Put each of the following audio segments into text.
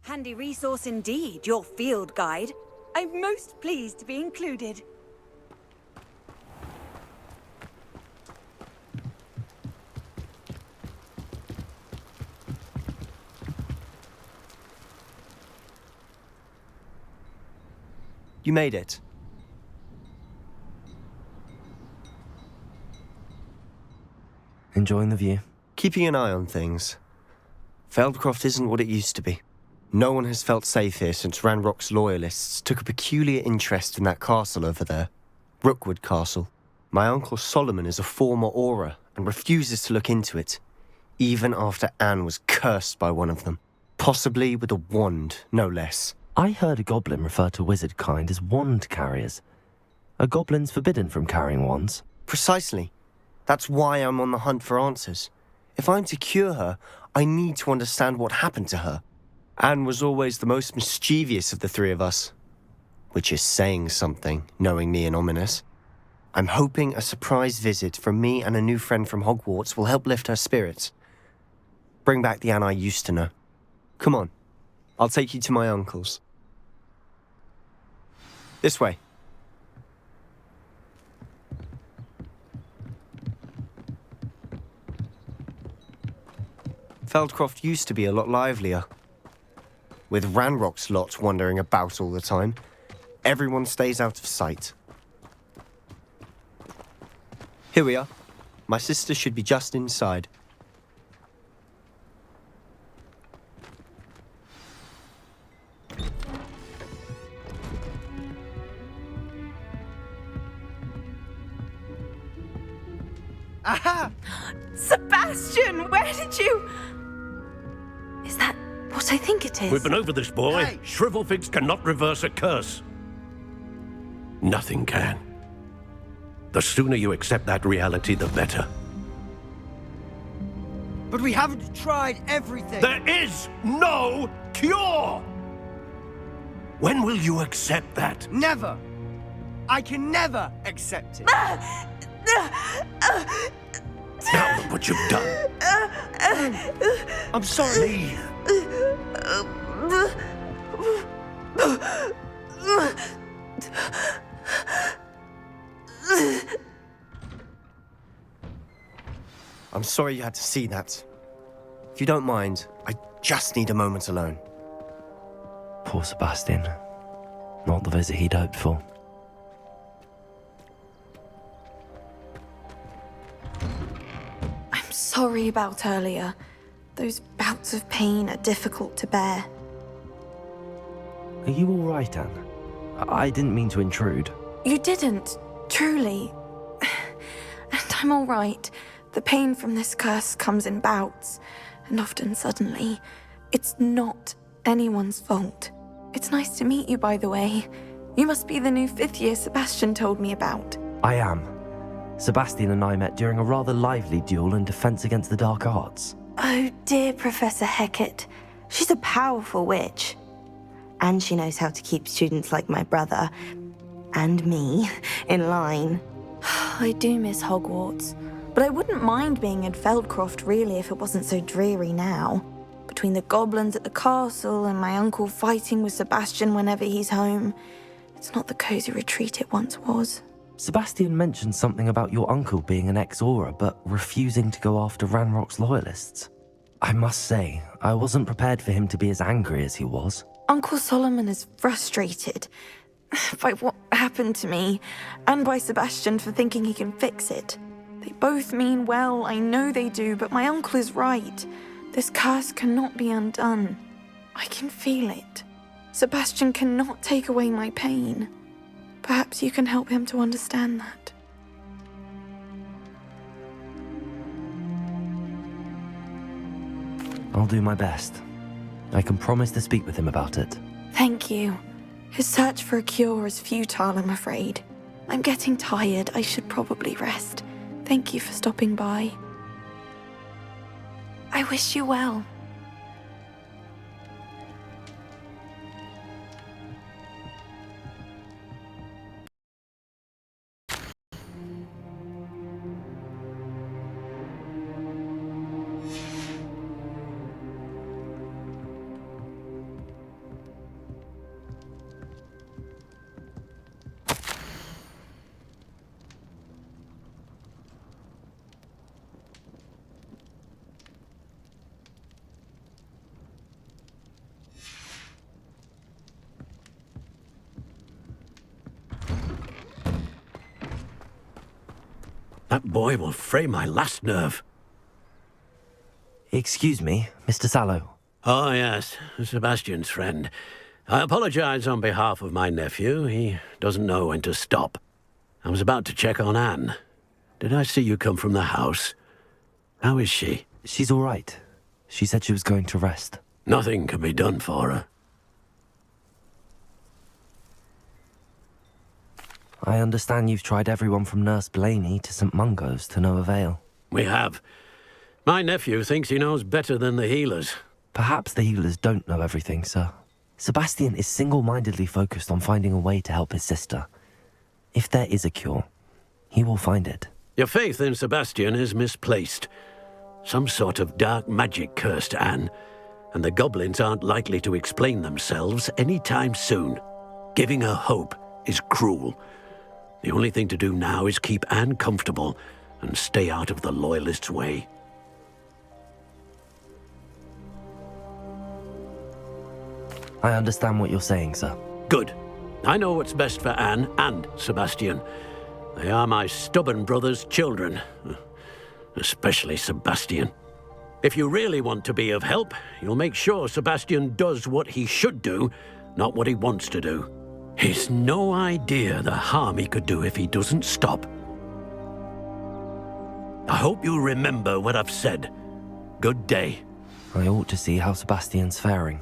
Handy resource indeed, your field guide. I'm most pleased to be included. You made it. Enjoying the view? Keeping an eye on things. Feldcroft isn't what it used to be. No one has felt safe here since Ranrock's loyalists took a peculiar interest in that castle over there. Rookwood Castle. My uncle Solomon is a former Auror and refuses to look into it, even after Anne was cursed by one of them. Possibly with a wand, no less. I heard a goblin refer to wizard kind as wand carriers. Are goblins forbidden from carrying wands? Precisely. That's why I'm on the hunt for answers. If I'm to cure her, I need to understand what happened to her. Anne was always the most mischievous of the three of us. Which is saying something, knowing me and ominous. I'm hoping a surprise visit from me and a new friend from Hogwarts will help lift her spirits. Bring back the Anne I used to know. Come on, I'll take you to my uncle's. This way. Feldcroft used to be a lot livelier. With Ranrock's lot wandering about all the time, everyone stays out of sight. Here we are. My sister should be just inside. Aha! Sebastian, where did you... Is that what I think it is? We've been over this, boy. Hey. Shrivelfigs cannot reverse a curse. Nothing can. The sooner you accept that reality, the better. But we haven't tried everything. There is no cure! When will you accept that? Never. I can never accept it. Now look what you've done. I'm sorry. Leave. I'm sorry you had to see that. If you don't mind, I just need a moment alone. Poor Sebastian. Not the visit he'd hoped for. I'm sorry about earlier. Those bouts of pain are difficult to bear. Are you all right, Anne? I didn't mean to intrude. You didn't, truly. And I'm all right. The pain from this curse comes in bouts, and often suddenly. It's not anyone's fault. It's nice to meet you, by the way. You must be the new 5th year Sebastian told me about. I am. Sebastian and I met during a rather lively duel in Defense Against the Dark Arts. Oh, dear Professor Hecat. She's a powerful witch. And she knows how to keep students like my brother, and me, in line. I do miss Hogwarts, but I wouldn't mind being in Feldcroft, really, if it wasn't so dreary now. Between the goblins at the castle and my uncle fighting with Sebastian whenever he's home, it's not the cozy retreat it once was. Sebastian mentioned something about your uncle being an ex-Auror, but refusing to go after Ranrock's loyalists. I must say, I wasn't prepared for him to be as angry as he was. Uncle Solomon is frustrated by what happened to me, and by Sebastian for thinking he can fix it. They both mean well, I know they do, but my uncle is right. This curse cannot be undone. I can feel it. Sebastian cannot take away my pain. Perhaps you can help him to understand that. I'll do my best. I can promise to speak with him about it. Thank you. His search for a cure is futile, I'm afraid. I'm getting tired. I should probably rest. Thank you for stopping by. I wish you well. That boy will fray my last nerve. Excuse me, Mr. Sallow. Oh, yes, Sebastian's friend. I apologize on behalf of my nephew. He doesn't know when to stop. I was about to check on Anne. Did I see you come from the house? How is she? She's all right. She said she was going to rest. Nothing can be done for her. I understand you've tried everyone from Nurse Blaney to St. Mungo's to no avail. We have. My nephew thinks he knows better than the healers. Perhaps the healers don't know everything, sir. Sebastian is single-mindedly focused on finding a way to help his sister. If there is a cure, he will find it. Your faith in Sebastian is misplaced. Some sort of dark magic cursed Anne, and the goblins aren't likely to explain themselves anytime soon. Giving her hope is cruel. The only thing to do now is keep Anne comfortable and stay out of the Loyalists' way. I understand what you're saying, sir. Good. I know what's best for Anne and Sebastian. They are my stubborn brother's children. Especially Sebastian. If you really want to be of help, you'll make sure Sebastian does what he should do, not what he wants to do. He's no idea the harm he could do if he doesn't stop. I hope you remember what I've said. Good day. I ought to see how Sebastian's faring.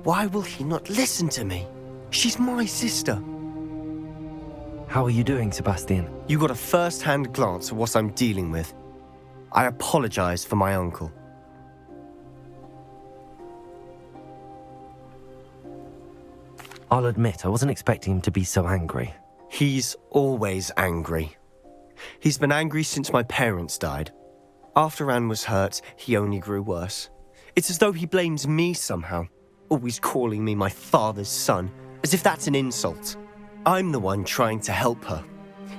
Why will he not listen to me? She's my sister. How are you doing, Sebastian? You got a first-hand glance at what I'm dealing with. I apologize for my uncle. I'll admit, I wasn't expecting him to be so angry. He's always angry. He's been angry since my parents died. After Anne was hurt, he only grew worse. It's as though he blames me somehow, always calling me my father's son, as if that's an insult. I'm the one trying to help her.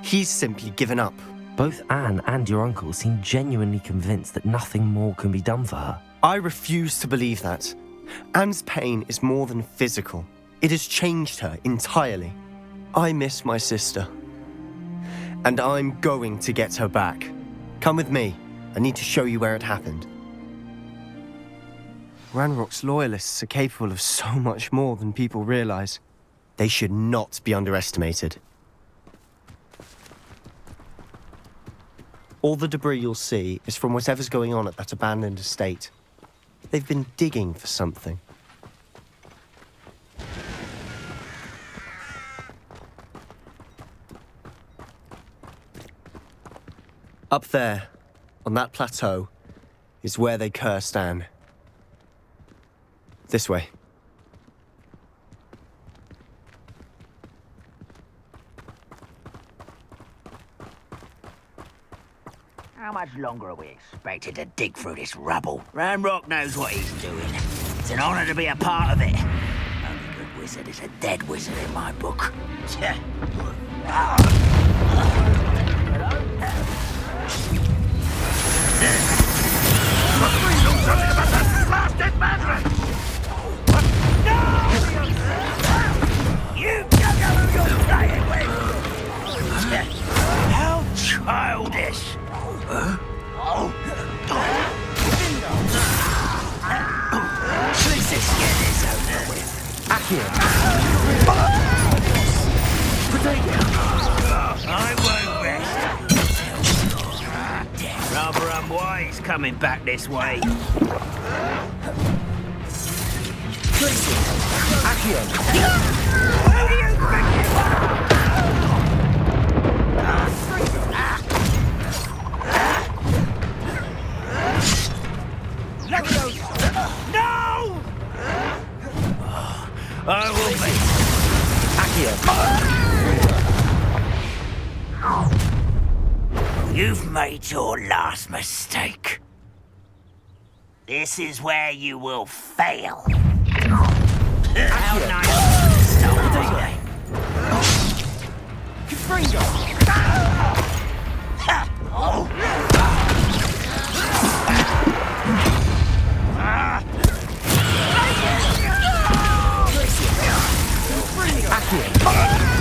He's simply given up. Both Anne and your uncle seem genuinely convinced that nothing more can be done for her. I refuse to believe that. Anne's pain is more than physical. It has changed her entirely. I miss my sister. And I'm going to get her back. Come with me. I need to show you where it happened. Ranrock's loyalists are capable of so much more than people realize. They should not be underestimated. All the debris you'll see is from whatever's going on at that abandoned estate. They've been digging for something. Up there, on that plateau, is where they cursed Anne. This way. How much longer are we expected to dig through this rubble? Ranrock knows what he's doing. It's an honor to be a part of it. Only good wizard is a dead wizard in my book. Blasted madman! No! You don't know who you're playing with! How childish! Please just get this over with. I won't rest. Rather unwise coming back this way. Who do you think you are? No! I will be. You've made your last mistake. This is where you will fail. How nice. Stop.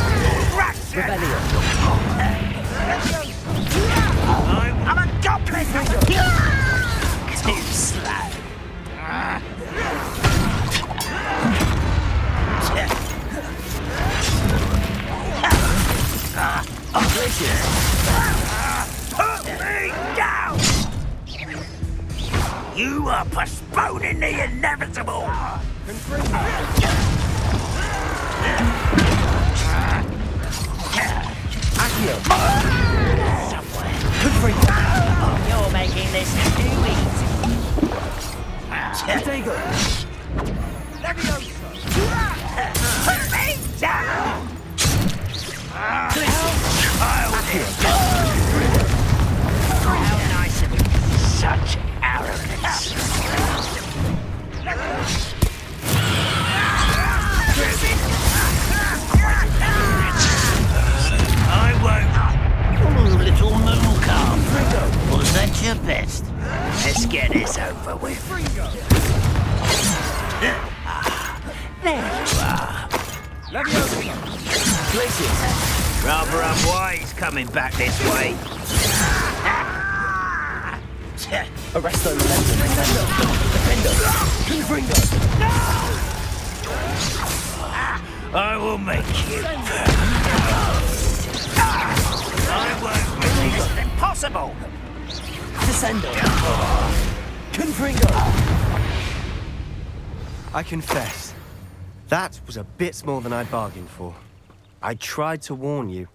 the inevitable! You're making this too easy. Put me down! How nice of you. Such arrogance. I won't. Little moo calf. Was that your best? Let's get this over with. There you are. Rather unwise coming back this way. Arresto Defender! I will make you. I won't make it impossible. I confess, that was a bit more than I'd bargained for. I tried to warn you.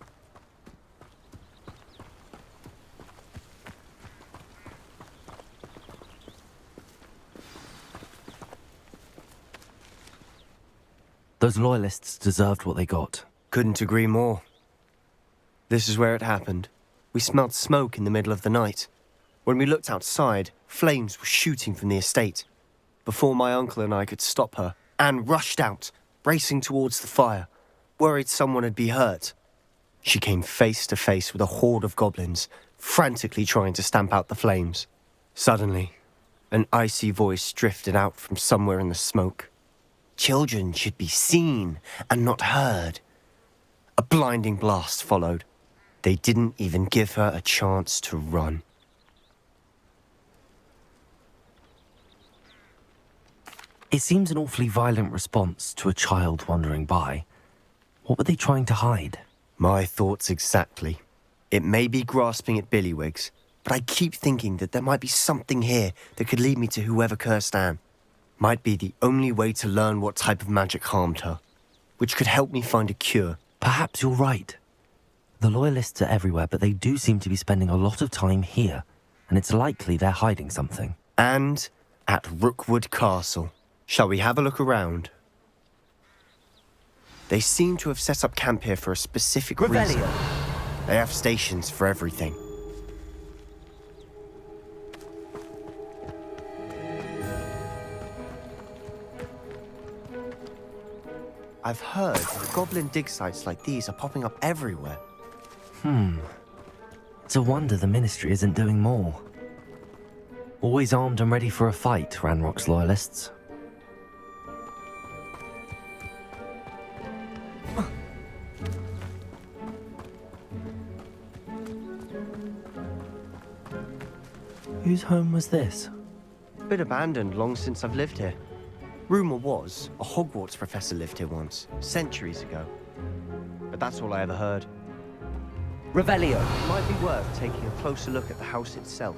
Those loyalists deserved what they got. Couldn't agree more. This is where it happened. We smelled smoke in the middle of the night. When we looked outside, flames were shooting from the estate. Before my uncle and I could stop her, Anne rushed out, racing towards the fire, worried someone had been hurt. She came face to face with a horde of goblins, frantically trying to stamp out the flames. Suddenly, an icy voice drifted out from somewhere in the smoke. Children should be seen and not heard. A blinding blast followed. They didn't even give her a chance to run. It seems an awfully violent response to a child wandering by. What were they trying to hide? My thoughts exactly. It may be grasping at billywhigs, but I keep thinking that there might be something here that could lead me to whoever cursed Anne. Might be the only way to learn what type of magic harmed her, which could help me find a cure. Perhaps you're right. The loyalists are everywhere, but they do seem to be spending a lot of time here, and it's likely they're hiding something. And at Rookwood Castle. Shall we have a look around? They seem to have set up camp here for a specific reason. They have stations for everything. I've heard that goblin dig sites like these are popping up everywhere. It's a wonder the Ministry isn't doing more. Always armed and ready for a fight, Ranrock's loyalists. Whose home was this? Been abandoned long since I've lived here. Rumour was a Hogwarts professor lived here once, centuries ago. But that's all I ever heard. Revelio. It might be worth taking a closer look at the house itself.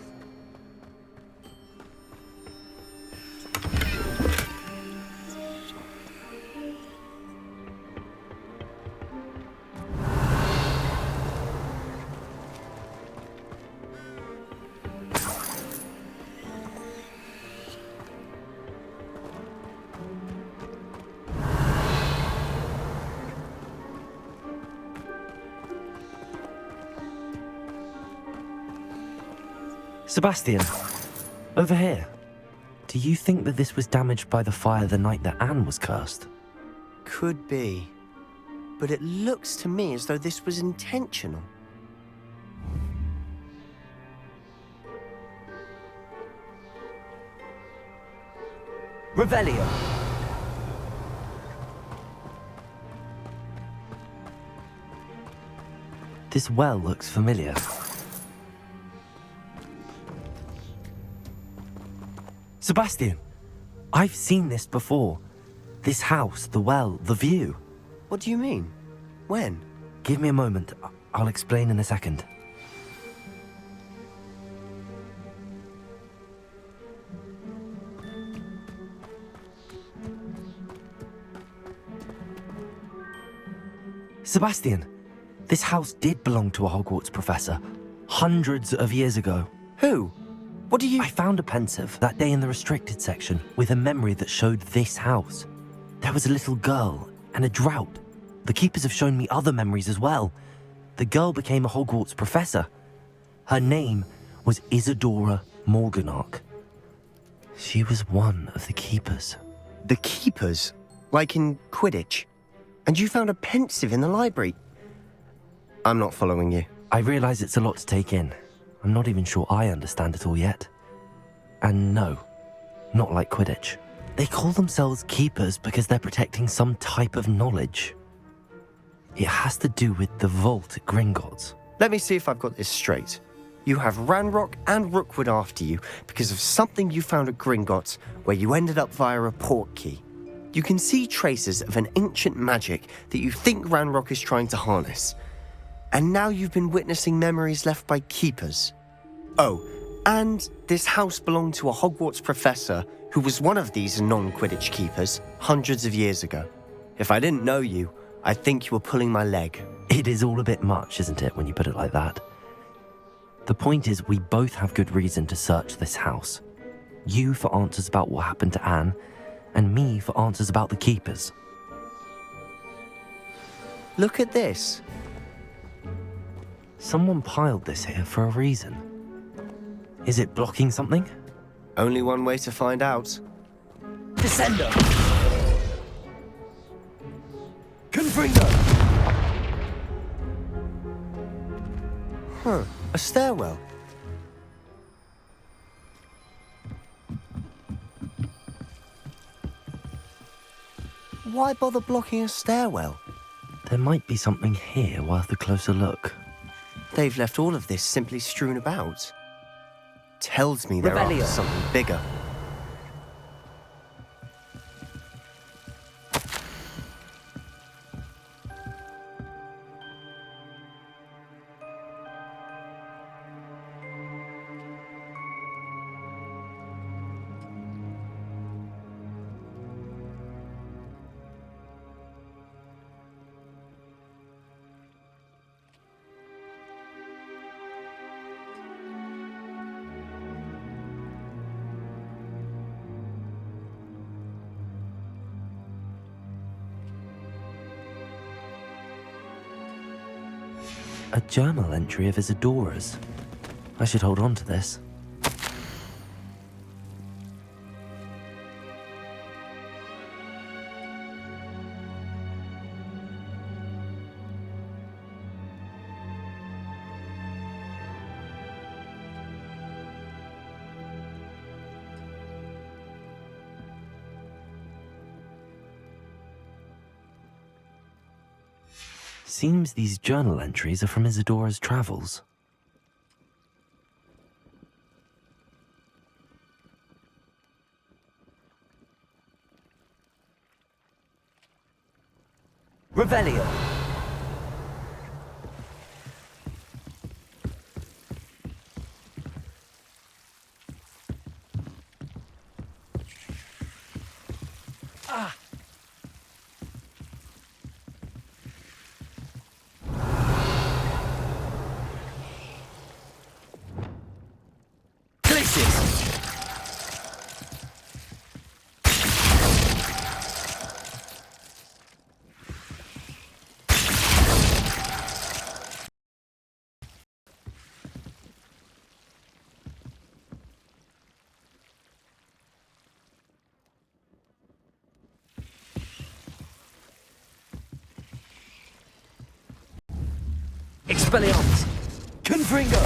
Sebastian, over here. Do you think that this was damaged by the fire the night that Anne was cursed? Could be. But it looks to me as though this was intentional. Revelio. This well looks familiar. Sebastian, I've seen this before. This house, the well, the view. What do you mean? When? Give me a moment. I'll explain in a second. Sebastian, this house did belong to a Hogwarts professor, hundreds of years ago. Who? What do you... I found a pensive that day in the restricted section with a memory that showed this house. There was a little girl and a drought. The keepers have shown me other memories as well. The girl became a Hogwarts professor. Her name was Isadora Morganach. She was one of the keepers. The keepers? Like in Quidditch? And you found a pensive in the library? I'm not following you. I realize it's a lot to take in. I'm not even sure I understand it all yet. And no, not like Quidditch. They call themselves keepers because they're protecting some type of knowledge. It has to do with the vault at Gringotts. Let me see if I've got this straight. You have Ranrock and Rookwood after you because of something you found at Gringotts where you ended up via a portkey. You can see traces of an ancient magic that you think Ranrock is trying to harness. And now you've been witnessing memories left by keepers. Oh, and this house belonged to a Hogwarts professor who was one of these non-Quidditch keepers hundreds of years ago. If I didn't know you, I'd think you were pulling my leg. It is all a bit much, isn't it, when you put it like that? The point is, we both have good reason to search this house. You for answers about what happened to Anne, and me for answers about the keepers. Look at this. Someone piled this here for a reason. Is it blocking something? Only one way to find out. Descender! Confringo! Huh, a stairwell. Why bother blocking a stairwell? There might be something here worth a closer look. They've left all of this simply strewn about. Tells me they're after something bigger. A journal entry of Isadora's. I should hold on to this. Seems these journal entries are from Isadora's travels. Revelio! Expelliarmus! Confringo!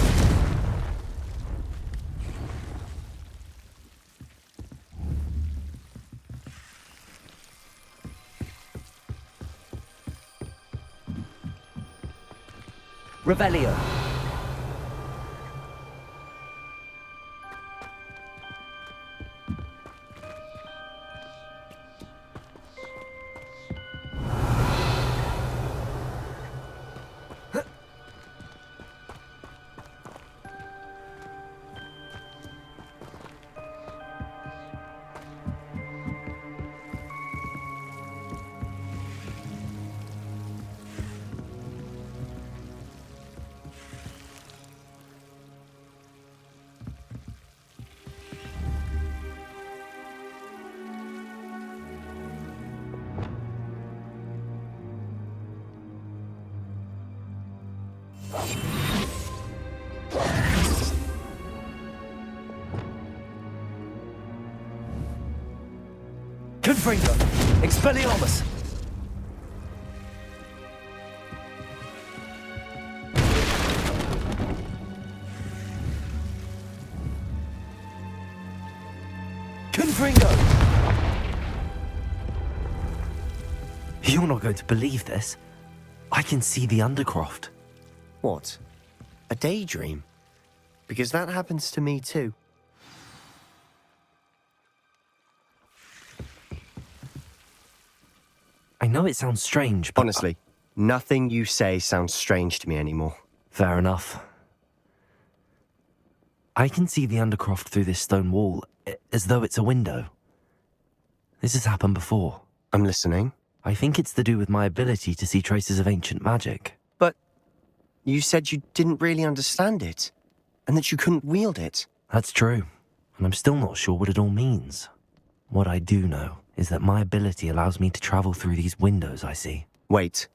Revelio! Confringo! Expelliarmus! Confringo! You're not going to believe this. I can see the Undercroft. What? A daydream? Because that happens to me too. I know it sounds strange, but... Honestly, nothing you say sounds strange to me anymore. Fair enough. I can see the Undercroft through this stone wall, as though it's a window. This has happened before. I'm listening. I think it's to do with my ability to see traces of ancient magic. But you said you didn't really understand it, and that you couldn't wield it. That's true, and I'm still not sure what it all means. What I do know is that my ability allows me to travel through these windows I see. Wait.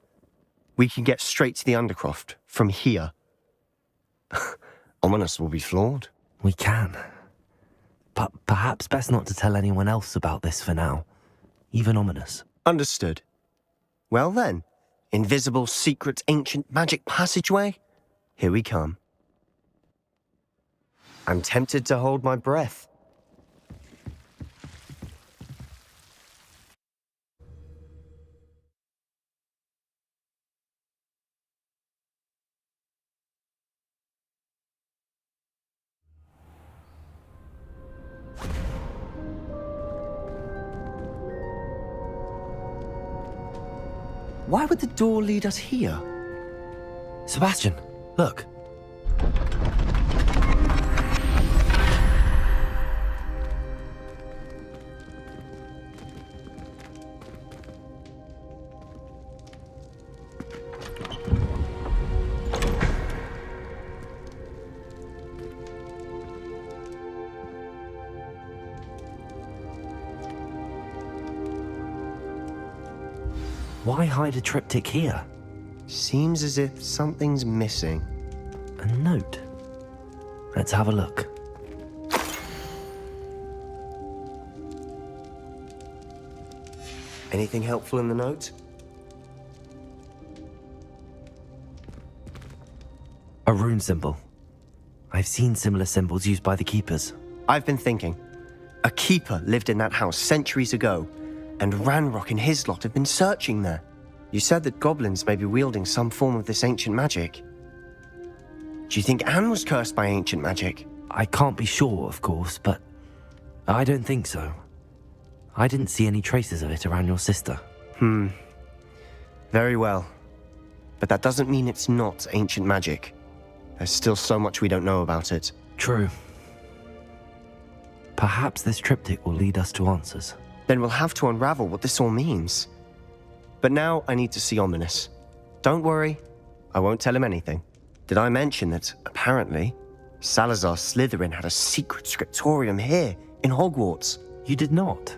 We can get straight to the Undercroft from here. Ominous will be floored. We can. But perhaps best not to tell anyone else about this for now. Even Ominous. Understood. Well then, invisible, secret, ancient magic passageway? Here we come. I'm tempted to hold my breath. Why would the door lead us here? Sebastian, look. Why hide a triptych here? Seems as if something's missing. A note. Let's have a look. Anything helpful in the note? A rune symbol. I've seen similar symbols used by the keepers. I've been thinking. A keeper lived in that house centuries ago, and Ranrock and his lot have been searching there. You said that goblins may be wielding some form of this ancient magic. Do you think Anne was cursed by ancient magic? I can't be sure, of course, but I don't think so. I didn't see any traces of it around your sister. Very well. But that doesn't mean it's not ancient magic. There's still so much we don't know about it. True. Perhaps this triptych will lead us to answers. Then we'll have to unravel what this all means. But now I need to see Ominous. Don't worry, I won't tell him anything. Did I mention that, apparently, Salazar Slytherin had a secret scriptorium here in Hogwarts? You did not.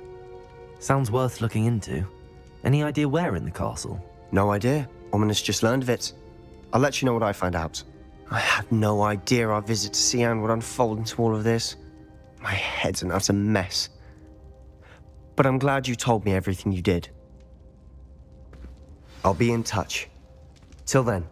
Sounds worth looking into. Any idea where in the castle? No idea. Ominous just learned of it. I'll let you know what I find out. I had no idea our visit to Cian would unfold into all of this. My head's an utter mess. But I'm glad you told me everything you did. I'll be in touch. Till then.